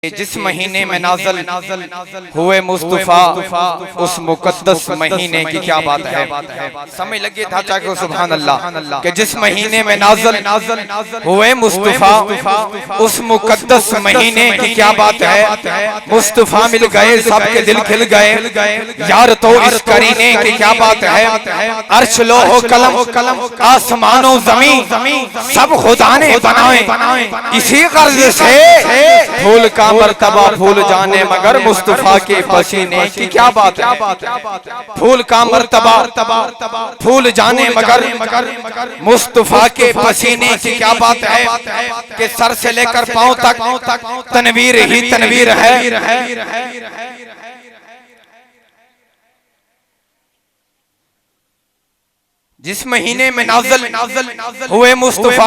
जिस महीने में नाज़िल हुए मुस्तफ़ा उस मुक़द्दस महीने की क्या बात है। समय लगे था चाहे सुभान अल्लाह कि जिस महीने में नाज़िल हुए मुस्तफ़ा उस मुक़द्दस महीने की क्या बात है। मुस्तफ़ा मिल गए सबके दिल खिल गए यार, तो इस करीने की क्या बात है। अर्श लोहो कलम आसमानो ज़मीन सब खुदा ने बनाए, इसी गर्ज से फूल का मर्तबा फूल जाने मगर मुस्तफा के पसीने की क्या बात है। फूल का मर्तबा फूल जाने मगर मुस्तफा के पसीने की क्या बात है कि सर से लेकर पांव तक तनवीर ही तनवीर है। जिस महीने में नाज़िल हुए मुस्तफ़ा,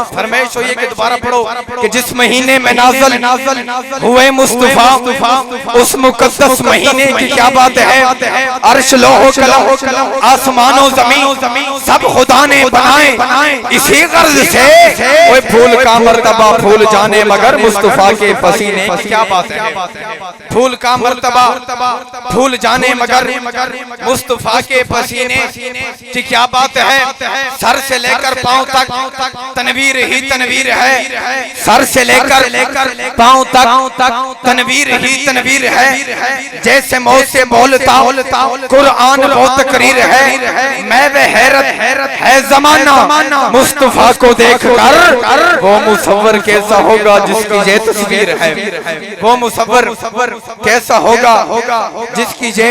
फरमाइश हुई कि दोबारा पढ़ो कि जिस महीने में नाज़िल हुए मुस्तफ़ा उस मुक़द्दस महीने की क्या बात है। अर्श लोहो कलम आसमानो ज़मीन सब खुदा ने बनाए, इसी गर्ज से वो फूल का मर्तबा फूल जाने मगर मुस्तफ़ा के पसीने की क्या बात है। फूल का मर्तबा फूल जाने मगर मुस्तफ़ा के पसीने की क्या बात है। सर से लेकर पांव तक तनवीर ही तनवीर है। सर से लेकर पांव तक तनवीर ही तनवीर है। जैसे मौत से बोलता कुरान वो तकरीर है। मैं वे हैरत है ज़माना मुस्तफ़ा को देखकर, वो मुसव्वर कैसा होगा जिसकी ये तस्वीर है। वो मुसव्वर कैसा होगा जिसकी ये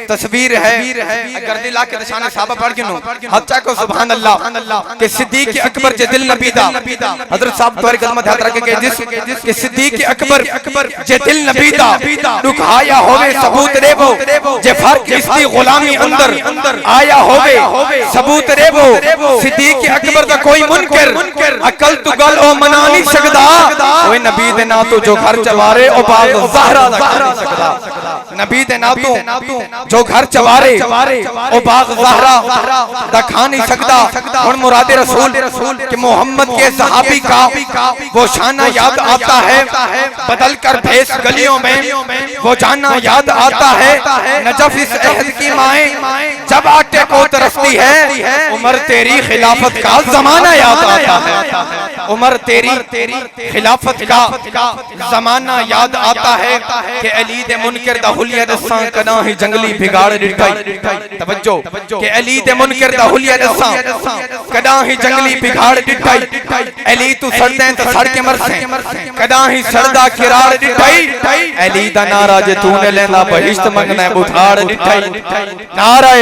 तस्वीर है। अगर दिला के निशाना साहब पढ़ के नो हत्या को सुभान अल्लाह के सिद्दीक अकबर जे दिल नबीदा हजरत साहब तुम्हारी खिदमत याद रखे के जिस के सिद्दीक अकबर जे दिल नबीदा दुखाया होवे सबूत देवो जे फर्क इसकी गुलामी अंदर आया होवे सबूत देवो। सिद्दीक अकबर दा कोई मुनकर अकल तू गल ओ मना नहीं सकदा। ओए नबी दे ना तो जो घर चवारे ओ बाग ज़हरा दा खा नहीं सकदा। नबी दे ना तो जो घर चवारे ओ बाग ज़हरा दा खा नहीं सकता। और मुरादे रसूल कि मोहम्मद के सहाबी का वो शाना याद आता है। बदल कर भेस गलियों में वो जाना याद आता है। नजफ इस अहद की माए जब आटे को तरसती है, उमर तेरी खिलाफत का जमाना याद आता है। उमर तेरी खिलाफत का जमाना याद आता है कि अली दे मुनकर दा हुलिया दसा कना ही जंगली बिगाड़ दिखाई। तवज्जो कि अली दे मुनकर दा हुलिया दसा कदा ही जंगली बिगाड़ दिखाई। अली तू सड़दे तो सड़ के मरसे कदा ही सड़दा किराड़ दिखाई। अली दा नारा जे तूने लेना बहिश्त मंगना बुठाड़ दिखाई। नारा